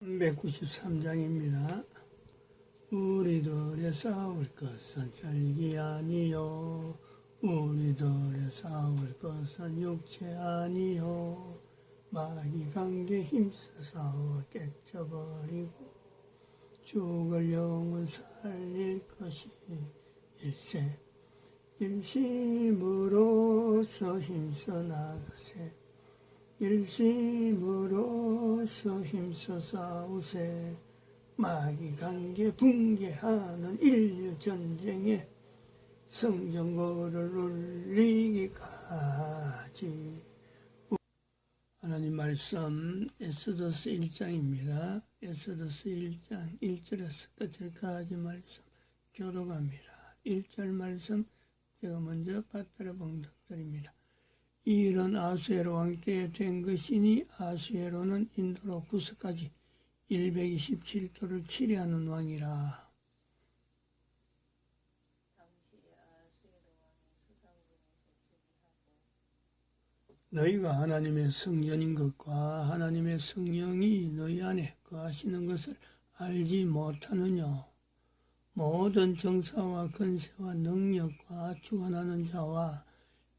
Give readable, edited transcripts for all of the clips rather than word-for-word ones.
193장입니다. 우리들의 싸울 것은 혈기 아니요 우리들의 싸울 것은 육체 아니요 마귀 관계 힘써 싸워 깨쳐버리고 죽을 영은 살릴 것이 일세 일심으로서 힘써 나가세 일심으로서 힘써 싸우세 마귀 관계 붕괴하는 인류 전쟁에 성전거를 울리기까지. 하나님 말씀 에스더서 1장입니다. 에스더서 1장 1절에서 끝까지 말씀 교독합니다. 1절 말씀 제가 먼저 받들어 봉독드립니다. 이런 아수에로 왕 때에 된 것이니 아수에로는 인도로 구스까지 127도를 치리하는 왕이라. 너희가 하나님의 성전인 것과 하나님의 성령이 너희 안에 거하시는 것을 알지 못하느냐. 모든 정사와 권세와 능력과 주관하는 자와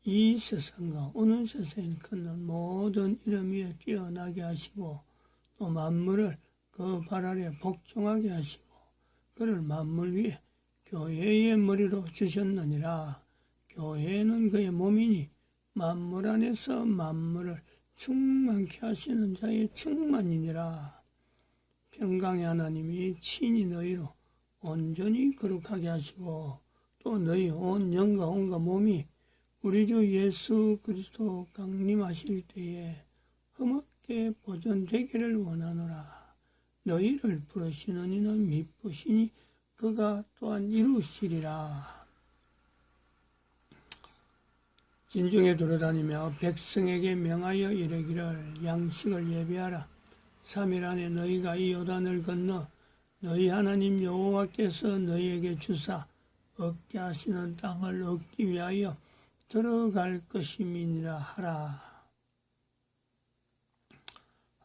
이 세상과 오는 세상에 큰 모든 이름 위에 뛰어나게 하시고 또 만물을 그 발 아래 복종하게 하시고 그를 만물 위에 교회의 머리로 주셨느니라. 교회는 그의 몸이니 만물 안에서 만물을 충만케 하시는 자의 충만이니라. 평강의 하나님이 친히 너희로 온전히 거룩하게 하시고 또 너희 온 영과 온과 몸이 우리 주 예수 그리스도 강림하실 때에 흠없게 보존되기를 원하노라. 너희를 부르시는 이는 미쁘시니 그가 또한 이루시리라. 진중에 돌아다니며 백성에게 명하여 이르기를 양식을 예비하라. 3일 안에 너희가 이 요단을 건너 너희 하나님 여호와께서 너희에게 주사 얻게 하시는 땅을 얻기 위하여 들어갈 것임이니라 하라.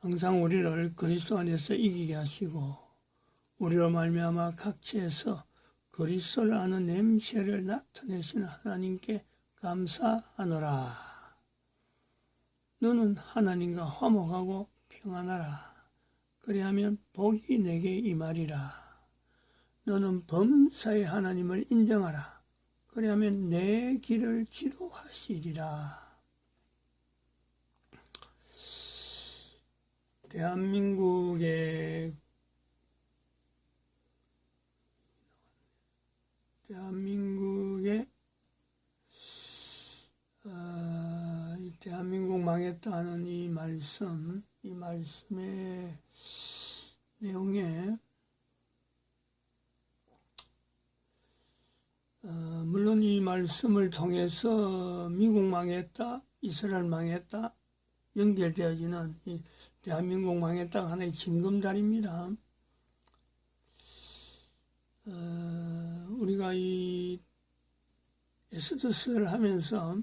항상 우리를 그리스도 안에서 이기게 하시고 우리로 말미암아 각처에서 그리스도를 아는 냄새를 나타내시는 하나님께 감사하노라. 너는 하나님과 화목하고 평안하라. 그리하면 복이 내게 임하리라. 너는 범사의 하나님을 인정하라. 그리하면 내 길을 지도하시리라. 대한민국의 대한민국 망했다는 이 말씀의 내용에 물론 이 말씀을 통해서 미국 망했다, 이스라엘 망했다 연결되어지는 이 대한민국 망했다 하나의 징검다리입니다. 우리가 이 에스더서를 하면서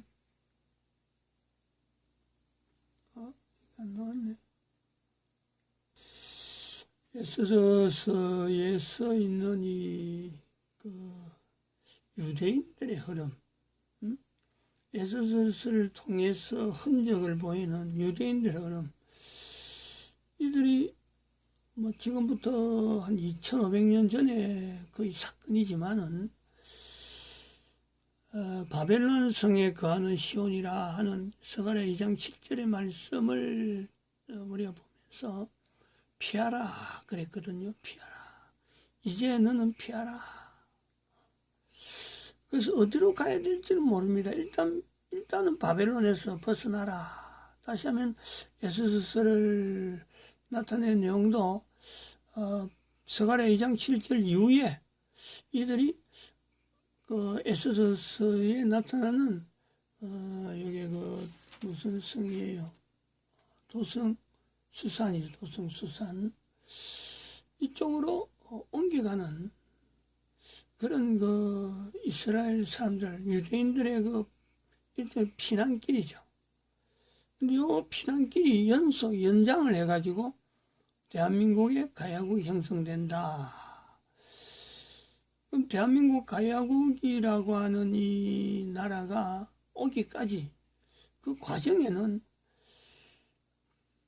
에스더서에 써 있는 이 유대인들의 흐름, 에스더서를 통해서 흔적을 보이는 유대인들의 흐름, 이들이 지금부터 한 2500년 전에 거의 사건이지만은 바벨론 성에 거하는 시온이라 하는 스가랴 2장 7절의 말씀을 우리가 보면서 피하라 그랬거든요. 피하라. 이제 너는 피하라. 그래서 어디로 가야 될지는 모릅니다. 일단은 바벨론에서 벗어나라. 다시 하면 에스더서를 나타낸 내용도 스가랴 2장 7절 이후에 이들이 그 에스더서에 나타나는 여기 무슨 성이에요? 도성 수산 이쪽으로 옮겨가는 그런 이스라엘 사람들, 유대인들의 일종의 피난길이죠. 근데 이 피난길이 연장을 해가지고 대한민국의 가야국이 형성된다. 그럼 대한민국 가야국이라고 하는 이 나라가 오기까지 그 과정에는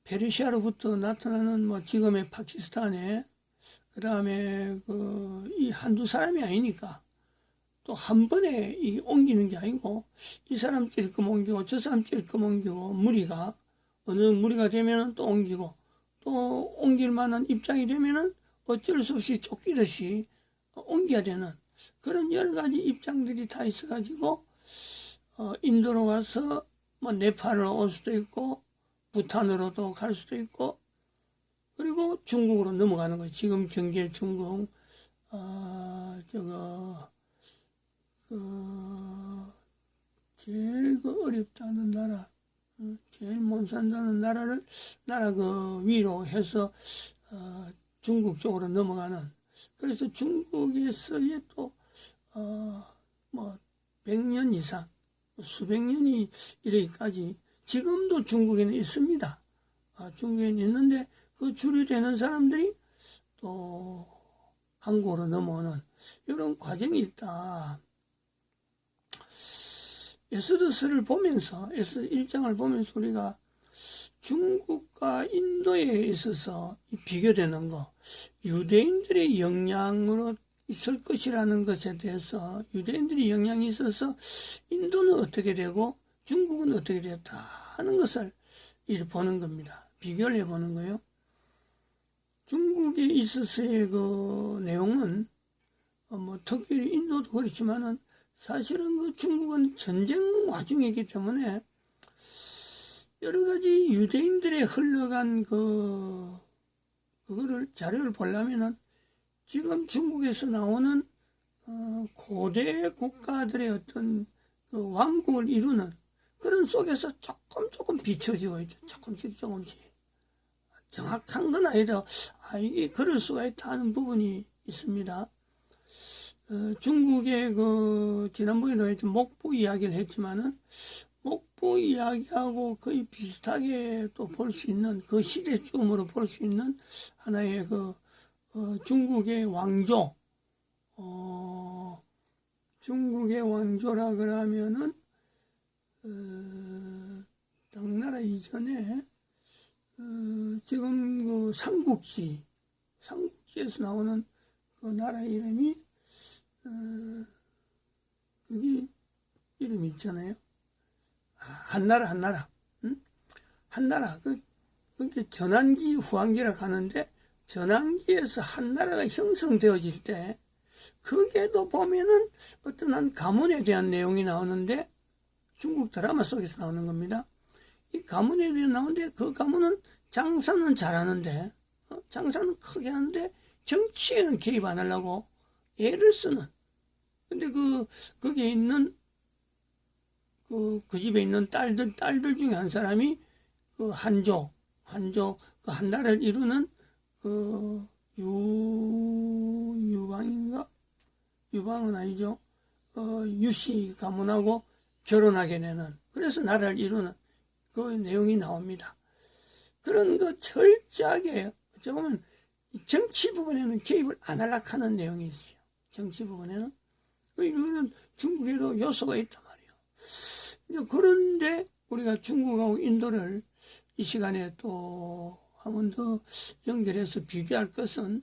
페르시아로부터 나타나는 뭐 지금의 파키스탄에 그 다음에 이 한두 사람이 아니니까 또 한 번에 이 옮기는 게 아니고 이 사람 찔끔 옮기고 저 사람 찔끔 옮기고 무리가 어느 무리가 되면은 또 옮기고 또 옮길 만한 입장이 되면은 어쩔 수 없이 쫓기듯이 옮겨야 되는 그런 여러 가지 입장들이 다 있어가지고 인도로 가서 뭐 네팔로 올 수도 있고 부탄으로도 갈 수도 있고 그리고 중국으로 넘어가는 거예요. 지금 경계 중국 제일 어렵다는 나라 제일 못 산다는 나라 위로 해서 중국 쪽으로 넘어가는 그래서 중국에서의 또 뭐 100년 이상 수백 년이 이르기까지 지금도 중국에는 있습니다. 중국에는 있는데 그 줄이 되는 사람들이 또 한국으로 넘어오는 이런 과정이 있다. 에스더스를 보면서 에스더 1장을 보면서 우리가 중국과 인도에 있어서 비교되는 거 유대인들의 영향으로 있을 것이라는 것에 대해서 유대인들이 영향이 있어서 인도는 어떻게 되고 중국은 어떻게 되었다 하는 것을 보는 겁니다. 비교를 해보는 거예요. 중국에 있어서의 그 내용은 뭐 특별히 인도도 그렇지만은 사실은 그 중국은 전쟁 와중이기 때문에 여러 가지 유대인들의 흘러간 그거를 자료를 보려면은 지금 중국에서 나오는 고대 국가들의 어떤 그 왕국을 이루는 그런 속에서 조금 비춰지고 있죠. 조금씩 정확한 건 아니라 이게 그럴 수가 있다 하는 부분이 있습니다. 중국의 지난번에도 했죠. 목부 이야기를 했지만은 목부 이야기하고 거의 비슷하게 또 볼 수 있는 그 시대쯤으로 볼 수 있는 하나의 중국의 왕조 중국의 왕조라 그러면은 당나라 이전에 지금 삼국지에서 나오는 그 나라 이름이 거기 이름이 있잖아요. 한나라. 응? 한나라. 그게 전환기 후환기라 하는데 전환기에서 한나라가 형성되어질 때 거기에도 보면은 어떤 한 가문에 대한 내용이 나오는데 중국 드라마 속에서 나오는 겁니다. 이 가문에 대해 나오는데 그 가문은 장사는 잘하는데 장사는 크게 하는데 정치에는 개입 안 하려고 애를 쓰는 근데 거기에 있는 그 집에 있는 딸들 중에 한 사람이 그 한조 그 한나라를 이루는 그 유방인가? 유방은 아니죠. 유씨 가문하고 결혼하게 되는 그래서 나라를 이루는 그 내용이 나옵니다. 그런 거 철저하게 어쩌면 정치 부분에는 개입을 안 하려고 하는 내용이 있어요. 정치 부분에는. 이거는 중국에도 요소가 있단 말이에요. 그런데 우리가 중국하고 인도를 이 시간에 또 한 번 더 연결해서 비교할 것은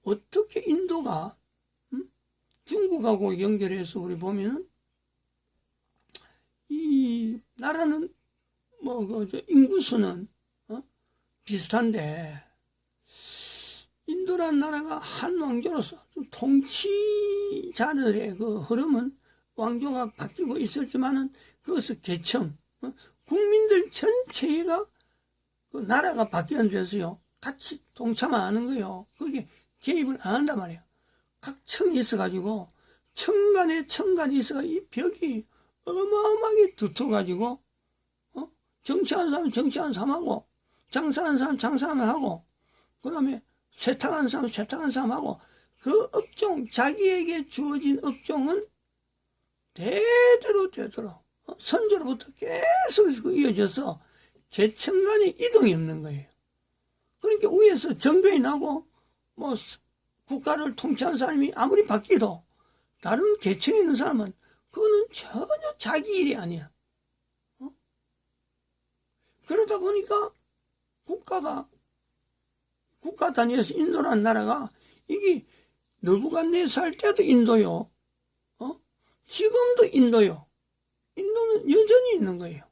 어떻게 인도가 중국하고 연결해서 우리 보면은 이 나라는 인구수는 비슷한데 인도라는 나라가 한 왕조로서 통치자들의 그 흐름은 왕조가 바뀌고 있었지만은 그것을 계층 국민들 전체가 그 나라가 바뀌는 데서요 같이 동참하는 거예요. 그게 개입을 안 한단 말이에요. 각 층이 있어가지고 층간이 있어가 이 벽이 어마어마하게 두터워가지고 정치하는 사람 정치하는 사람하고 장사하는 사람 장사하는 하고 그다음에 세탁하는 사람 세탁하는 사람하고 그 업종 자기에게 주어진 업종은 대대로 선조로부터 계속 이어져서 계층 간의 이동이 없는 거예요. 그러니까 위에서 정변이나고 뭐 국가를 통치하는 사람이 아무리 바뀌어도 다른 계층에 있는 사람은 그거는 전혀 자기 일이 아니야. 그러다 보니까 국가 단위에서 인도라는 나라가 이게 느부갓네살 때도 인도요. 지금도 인도요. 인도는 여전히 있는 거예요.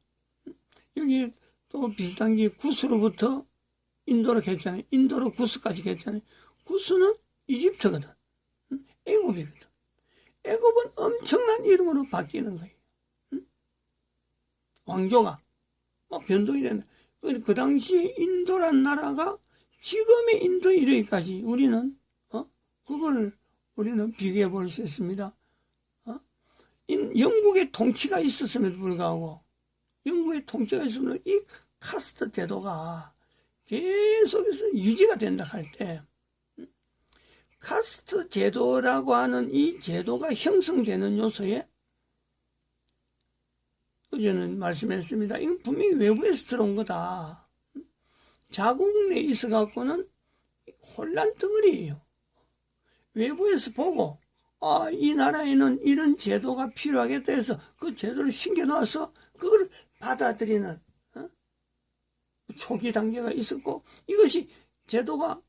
여기 또 비슷한 게 구스로부터 인도로 했잖아요. 인도로 구스까지 했잖아요. 구스는 이집트거든. 애굽이거든. 애굽은 엄청난 이름으로 바뀌는 거예요. 왕조가 변동이 되는. 그 당시 인도란 나라가 지금의 인도 이르기까지 우리는 그걸 우리는 비교해 볼 수 있습니다. 영국의 통치가 있었음에도 불구하고 영국의 통치가 있으면 이 카스트 제도가 계속해서 유지가 된다 할 때 카스트 제도라고 하는 이 제도가 형성되는 요소에 어제는 말씀했습니다. 이건 분명히 외부에서 들어온 거다. 자국 내에 있어 갖고는 혼란 덩어리예요. 외부에서 보고 이 나라에는 이런 제도가 필요하겠다 해서 그 제도를 신겨놔서 그걸 받아들이는 초기 단계가 있었고, 이것이 제도가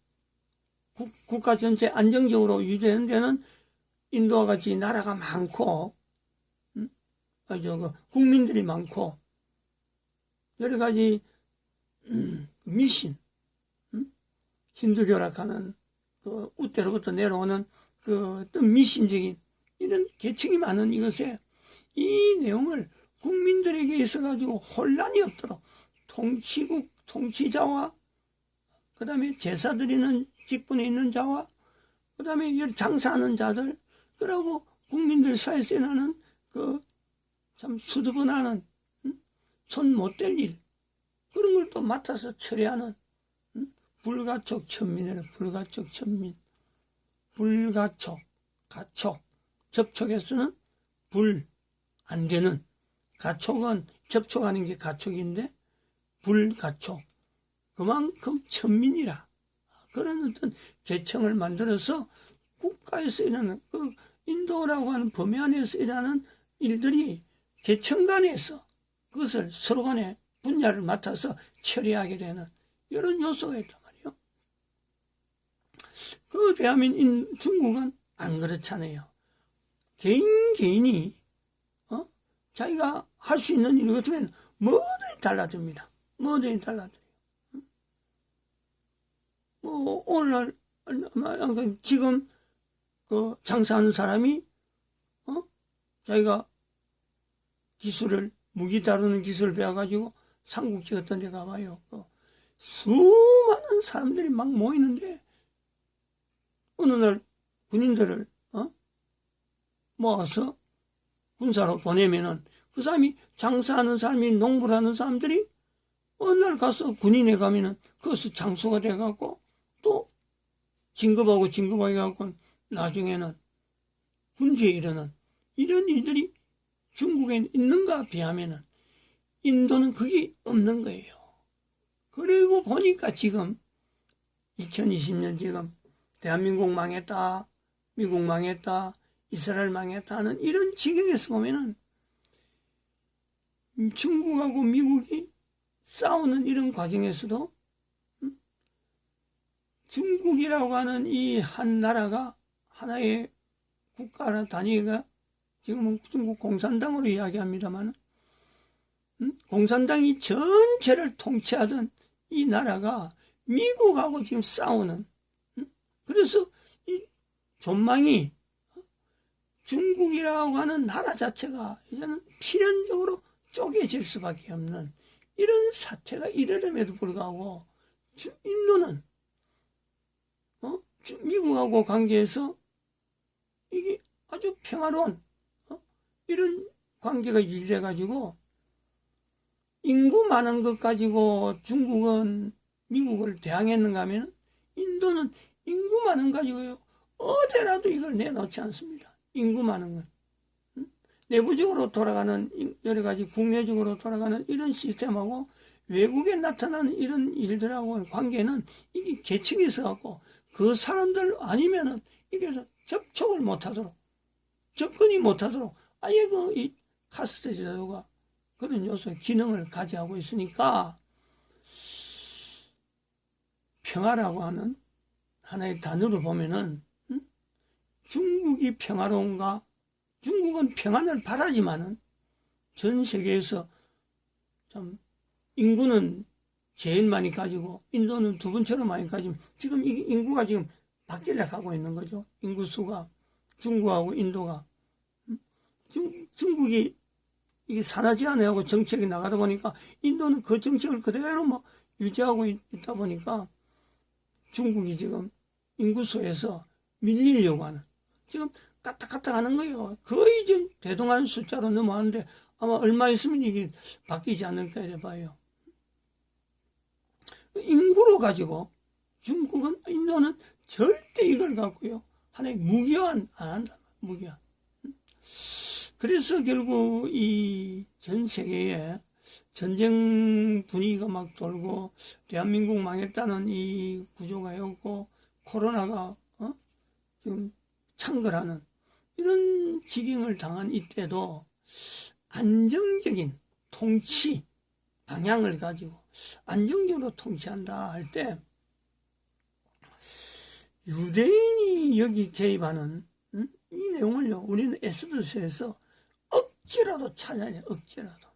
국가 전체 안정적으로 유지되는 데는 인도와 같이 나라가 많고 국민들이 많고 여러 가지 미신, 힌두교락하는 그 우대로부터 내려오는 그 어떤 미신적인 이런 계층이 많은 이것에 이 내용을 국민들에게 있어가지고 혼란이 없도록 통치자와 그 다음에 제사 드리는 직분에 있는 자와 그 다음에 장사하는 자들, 그러고 국민들 사이에서 일어나는 그 참 수두분하는 손 못 댈 일, 그런 걸 또 맡아서 처리하는 불가촉 천민이라. 불가촉 천민. 불가촉, 가촉. 접촉에서는 불 안 되는, 가촉은 접촉하는 게 가촉인데 불가촉. 그만큼 천민이라. 그런 어떤 계층을 만들어서 국가에서 일어나는 그 인도라고 하는 범위 안에서 일어나는 일들이 계층 간에서 그것을 서로 간에 분야를 맡아서 처리하게 되는 이런 요소가 있단 말이에요. 그 대한민 중국은 안 그렇잖아요. 개인이 자기가 할 수 있는 일 같으면 뭐든지 달라집니다. 뭐든지 달라져요. 오늘날 지금 그 장사하는 사람이 자기가 무기 다루는 기술을 배워가지고 삼국지 같은 데 가봐요. 수많은 사람들이 막 모이는데 어느 날 군인들을 모아서 군사로 보내면은 그 사람이 장사하는 사람이 농부를 하는 사람들이 어느 날 가서 군인에 가면은 그것이 장수가 돼갖고 또 진급하고 해갖고 나중에는 군주에 이르는 이런 일들이 중국에 있는가 비하면은 인도는 그게 없는 거예요. 그리고 보니까 지금 2020년 지금 대한민국 망했다, 미국 망했다, 이스라엘 망했다 하는 이런 지경에서 보면은 중국하고 미국이 싸우는 이런 과정에서도 중국이라고 하는 이 한 나라가 하나의 국가 단위가 지금은 중국 공산당으로 이야기합니다만 공산당이 전체를 통치하던 이 나라가 미국하고 지금 싸우는, 그래서 이 존망이 중국이라고 하는 나라 자체가 이제는 필연적으로 쪼개질 수밖에 없는 이런 사태가 이르름에도 불구하고 인도는 미국하고 관계에서 이게 아주 평화로운 이런 관계가 유지돼가지고 인구 많은 것 가지고 중국은 미국을 대항했는가 하면 인도는 인구 많은 거 가지고요 어디라도 이걸 내놓지 않습니다. 인구 많은 건. 내부적으로 돌아가는 여러 가지 국내적으로 돌아가는 이런 시스템하고 외국에 나타나는 이런 일들하고 관계는 이게 계층이 있어갖고 그 사람들 아니면은 이게 접촉을 못하도록, 접근이 못하도록 아예 이 카스트 제도가 그런 요소의 기능을 가지하고 있으니까 평화라고 하는 하나의 단어로 보면은 중국이 평화로운가? 중국은 평안을 바라지만은 전 세계에서 참 인구는 제일 많이 가지고 인도는 두 번째로 많이 가지고 지금 이 인구가 지금 바뀌려 가고 있는 거죠. 인구수가 중국하고 인도가 중국이 이게 산화 제한하고 정책이 나가다 보니까 인도는 그 정책을 그대로 뭐 유지하고 있다 보니까 중국이 지금 인구수에서 밀리려고 하는 지금 까딱까딱 하는 거예요. 거의 지금 대동한 숫자로 넘어가는데 아마 얼마 있으면 이게 바뀌지 않을까 이래 봐요. 인구로 가지고 중국은 인도는 절대 이걸 갖고요 하나의 무기화는 안 한다. 무기화. 그래서 결국 이 전 세계에 전쟁 분위기가 막 돌고 대한민국 망했다는 이 구조가였고 코로나가 지금 창궐하는 이런 지경을 당한 이때도 안정적인 통치 방향을 가지고 안정적으로 통치한다 할 때 유대인이 여기 개입하는 이 내용을요 우리는 에스더서에서 억지라도 찾아야 돼. 억지라도.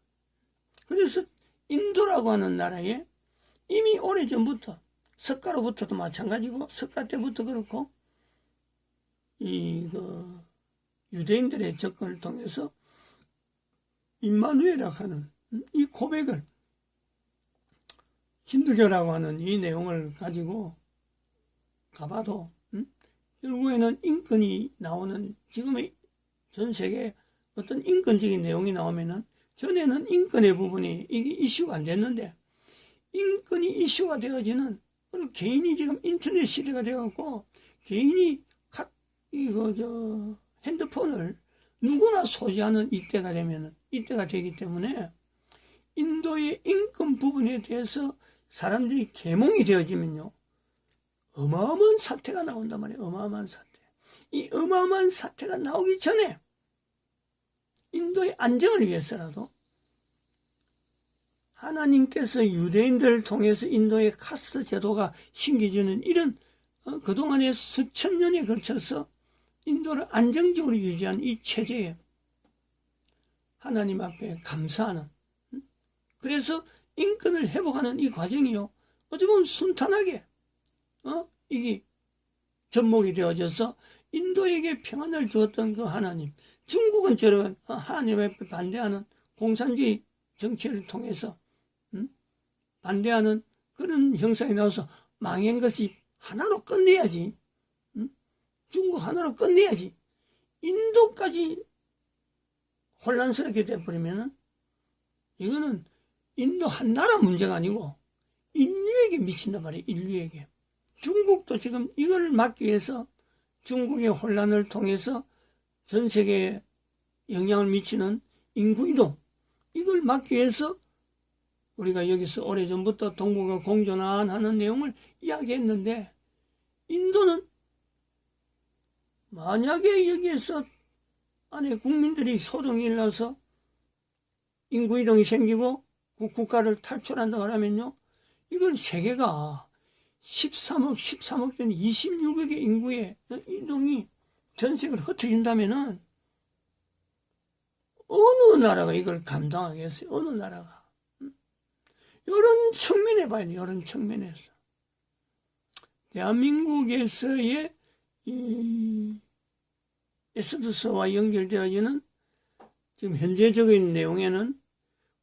그래서 인도라고 하는 나라에 이미 오래전부터 석가로부터도 마찬가지고 석가 때부터 그렇고 유대인들의 접근을 통해서 임마누엘이라고 하는 이 고백을 힌두교라고 하는 이 내용을 가지고 가봐도 결국에는 인권이 나오는 지금의 전 세계 어떤 인권적인 내용이 나오면은 전에는 인권의 부분이 이게 이슈가 안 됐는데 인권이 이슈가 되어지는 그리고 개인이 지금 인터넷 시대가 되어갖고 개인이 핸드폰을 누구나 소지하는 이때가 되면은 이때가 되기 때문에 인도의 인권 부분에 대해서 사람들이 계몽이 되어지면요 어마어마한 사태가 나온단 말이에요. 어마어마한 사태. 이 어마어마한 사태가 나오기 전에 인도의 안정을 위해서라도 하나님께서 유대인들을 통해서 인도의 카스트 제도가 심겨지는 이런 그동안의 수천 년에 걸쳐서 인도를 안정적으로 유지한 이 체제에 하나님 앞에 감사하는 그래서 인권을 회복하는 이 과정이요 어찌 보면 순탄하게 이게 접목이 되어져서 인도에게 평안을 주었던 그 하나님 중국은 저런 하나님 앞에 반대하는 공산주의 정치를 통해서 반대하는 그런 형상이 나와서 망한 것이 하나로 끝내야지 중국 하나로 끝내야지 인도까지 혼란스럽게 돼버리면은 이거는 인도 한 나라 문제가 아니고 인류에게 미친단 말이에요. 인류에게. 중국도 지금 이걸 막기 위해서 중국의 혼란을 통해서 전 세계에 영향을 미치는 인구이동 이걸 막기 위해서 우리가 여기서 오래전부터 동북아 공존하는 내용을 이야기했는데 인도는 만약에 여기에서 안에 국민들이 소동이 일어나서 인구이동이 생기고 그 국가를 탈출한다고 하면요 이걸 세계가 13억 된 26억의 인구의 이동이 전 세계로 흩어진다면은 어느 나라가 이걸 감당하겠어요? 어느 나라가? 이런 측면에 봐야 돼요. 이런 측면에서. 대한민국에서의 이 에스더서와 연결되어지는 지금 현재적인 내용에는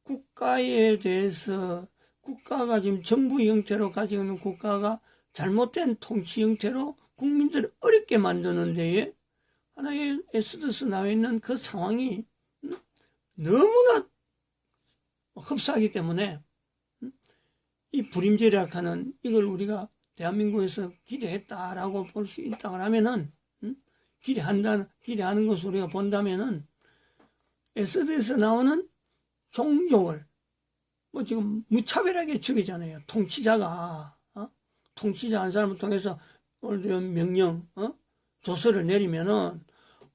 국가에 대해서 국가가 지금 정부 형태로 가지고 있는 국가가 잘못된 통치 형태로 국민들을 어렵게 만드는 데에 하나의 에스더서 나와 있는 그 상황이 너무나 흡사하기 때문에 이 불임제략하는 이걸 우리가 대한민국에서 기대했다라고 볼 수 있다고 하면은 기대하는 것을 우리가 본다면은 에스더에서 나오는 종족을 뭐 지금 무차별하게 죽이잖아요. 통치자가 통치자 한 사람을 통해서 명령 조서를 내리면은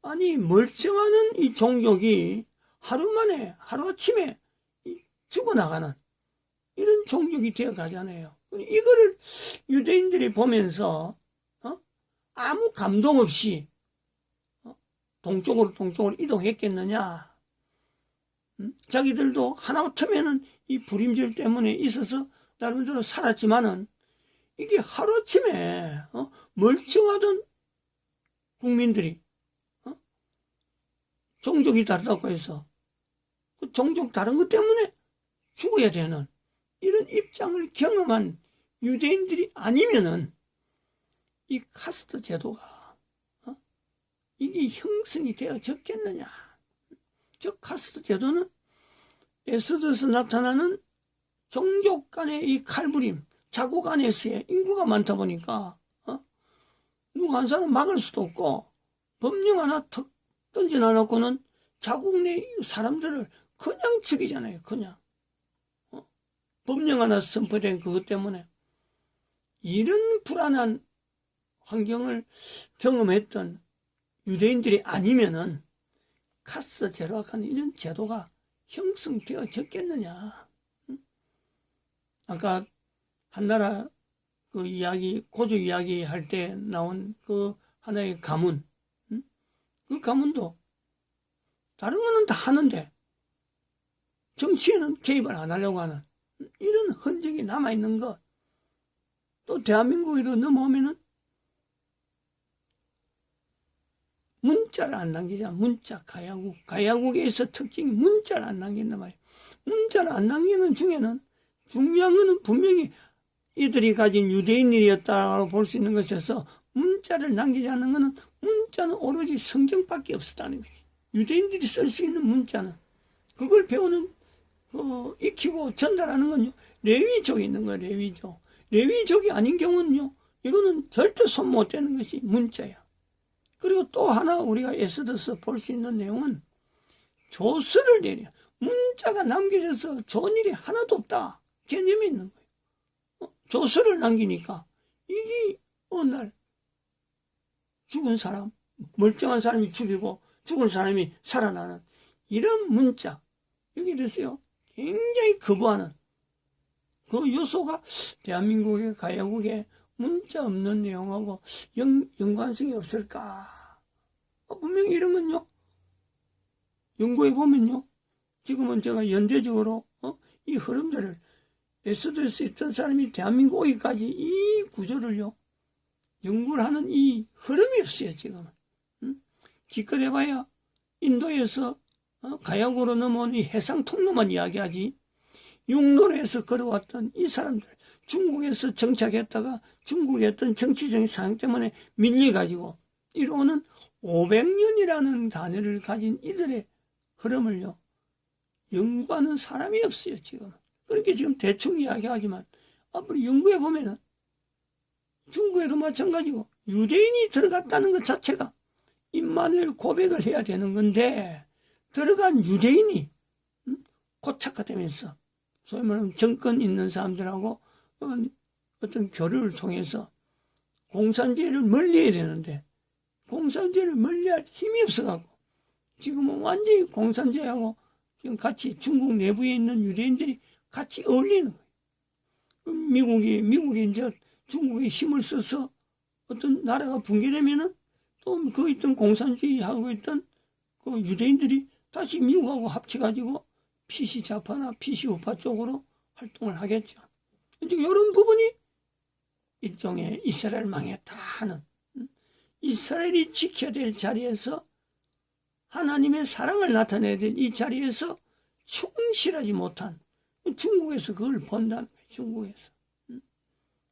아니 멀쩡하는 이 종족이 하루아침에 죽어나가는 이런 종족이 되어 가잖아요. 이거를 유대인들이 보면서 아무 감동 없이 동쪽으로 이동했겠느냐. 자기들도 하나쯤에는 이 불임절 때문에 있어서 나름대로 살았지만은 이게 하루아침에 멀쩡하던 국민들이 종족이 다르다고 해서 그 종족 다른 것 때문에 죽어야 되는 이런 입장을 경험한 유대인들이 아니면은 이 카스트 제도가 이게 형성이 되어졌겠느냐. 즉 카스트 제도는 엑소더스 나타나는 종족 간의 이 칼부림, 자국 안에서의 인구가 많다 보니까 누구 한 사람 막을 수도 없고 법령 하나 턱 던져놔놓고는 자국 내 사람들을 그냥 죽이잖아요. 그냥 법령 하나 선포된 그것 때문에 이런 불안한 환경을 경험했던 유대인들이 아니면은 카스트 제도와 같은 이런 제도가 형성되어졌겠느냐. 아까 한나라 그 이야기, 고조 이야기 할 때 나온 그 하나의 가문, 그 가문도 다른 거는 다 하는데 정치에는 개입을 안 하려고 하는 이런 흔적이 남아있는 것. 또 대한민국으로 넘어오면은 문자를 안 남기잖아. 문자 가야국. 가야국에서 특징이 문자를 안 남긴단 말이에요. 문자를 안 남기는 중에는 중요한 거는 분명히 이들이 가진 유대인이었다고 볼 수 있는 것에서 문자를 남기지 않는 거는 문자는 오로지 성경밖에 없었다는 거지. 유대인들이 쓸 수 있는 문자는 그걸 배우는 익히고 전달하는 건요. 레위족이 있는 거예요. 레위족. 레위족이 아닌 경우는요. 이거는 절대 손 못 대는 것이 문자야. 그리고 또 하나 우리가 엑소더스 볼 수 있는 내용은 조서를 내려. 문자가 남겨져서 좋은 일이 하나도 없다. 개념이 있는 거예요. 조서를 남기니까 이게 어느 날 죽은 사람, 멀쩡한 사람이 죽이고 죽은 사람이 살아나는 이런 문자. 여기 됐어요. 굉장히 거부하는 그 요소가 대한민국의 가야국에 문자 없는 내용하고 연관성이 없을까? 분명히 이런 건요. 연구해 보면요. 지금은 제가 연대적으로 이 흐름들을 엑소더스에 수 있던 사람이 대한민국 오기까지 이 구조를요. 연구를 하는 이 흐름이 없어요. 지금은. 기껏 해봐야 인도에서 가야국으로 넘어온 이 해상 통로만 이야기하지 육로에서 걸어왔던 이 사람들 중국에서 정착했다가 중국의 어떤 정치적인 상황 때문에 밀려가지고 이루어오는 500년이라는 단위를 가진 이들의 흐름을요. 연구하는 사람이 없어요. 지금. 그렇게 지금 대충 이야기하지만 앞으로 연구해 보면은 중국에도 마찬가지고 유대인이 들어갔다는 것 자체가 임마누엘 고백을 해야 되는 건데 들어간 유대인이 고착화되면서 소위 말하면 정권 있는 사람들하고 어떤 교류를 통해서 공산주의를 멀리해야 되는데 공산주의를 멀리할 힘이 없어갖고 지금은 완전히 공산주의하고 지금 같이 중국 내부에 있는 유대인들이 같이 어울리는 거예요. 미국이 이제 중국에 힘을 써서 어떤 나라가 붕괴되면은 또 그 있던 공산주의하고 있던 그 유대인들이 다시 미국하고 합쳐가지고 PC 좌파나 PC 우파 쪽으로 활동을 하겠죠. 이제 이런 부분이 일종의 이스라엘 망했다 하는 이스라엘이 지켜야 될 자리에서 하나님의 사랑을 나타내야 될 이 자리에서 충실하지 못한 중국에서 그걸 본다는 거예요. 중국에서.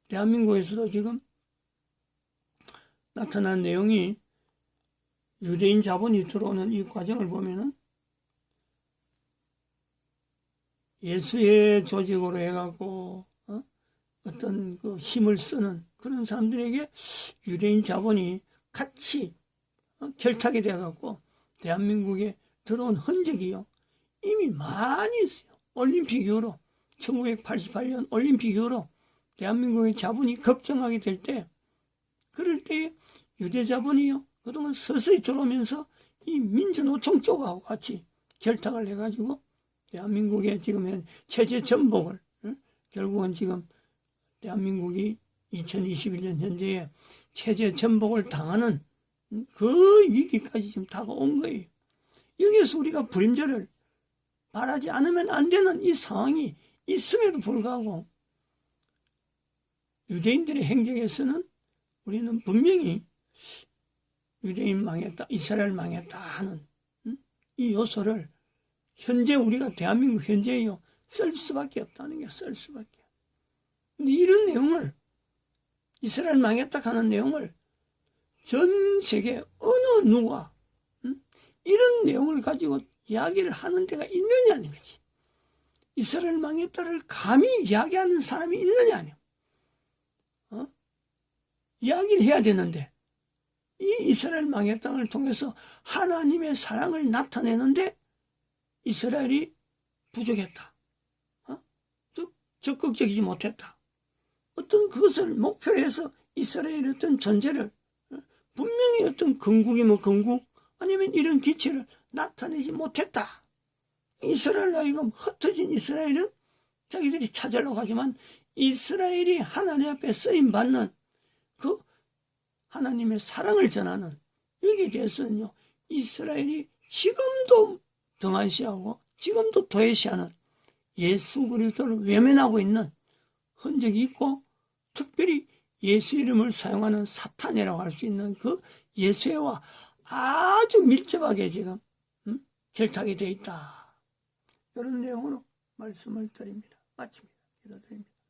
대한민국에서도 지금 나타난 내용이 유대인 자본이 들어오는 이 과정을 보면은 예수의 조직으로 해갖고 어떤 그 힘을 쓰는 그런 사람들에게 유대인 자본이 같이 결탁이 돼갖고 대한민국에 들어온 흔적이요 이미 많이 있어요. 올림픽 이후로 1988년 올림픽 이후로 대한민국의 자본이 급증하게 될 때, 그럴 때 유대 자본이요 그동안 서서히 들어오면서 이 민주노총 쪽하고 같이 결탁을 해가지고 대한민국의 지금 체제 전복을, 결국은 지금 대한민국이 2021년 현재에 체제 전복을 당하는 그 위기까지 지금 다가온 거예요. 여기에서 우리가 불임절을 바라지 않으면 안 되는 이 상황이 있음에도 불구하고 유대인들의 행적에서는 우리는 분명히 유대인 망했다, 이스라엘 망했다 하는 이 요소를 현재 우리가 대한민국 현재에요 쓸 수밖에 없다는 게 쓸 수밖에. 근데 이런 내용을 이스라엘 망했다 하는 내용을 전 세계 어느 누가 이런 내용을 가지고 이야기를 하는 데가 있느냐는 거지. 이스라엘 망했다를 감히 이야기하는 사람이 있느냐 아니요. 이야기를 해야 되는데 이 이스라엘 망했다를 통해서 하나님의 사랑을 나타내는데 이스라엘이 부족했다. 즉 적극적이지 못했다. 어떤 그것을 목표로 해서 이스라엘의 어떤 존재를 분명히 어떤 건국이면 건국 아니면 이런 기체를 나타내지 못했다. 이스라엘 하여금 흩어진 이스라엘은 자기들이 찾으려고 하지만 이스라엘이 하나님 앞에 쓰임받는 그 하나님의 사랑을 전하는 여기에 대해서는요 이스라엘이 지금도 등한시하고 지금도 도외시하는 예수 그리스도를 외면하고 있는 흔적이 있고, 특별히 예수 이름을 사용하는 사탄이라고 할 수 있는 그 예수와 아주 밀접하게 지금 결탁이 되어 있다. 이런 내용으로 말씀을 드립니다. 마칩니다. 기도드립니다.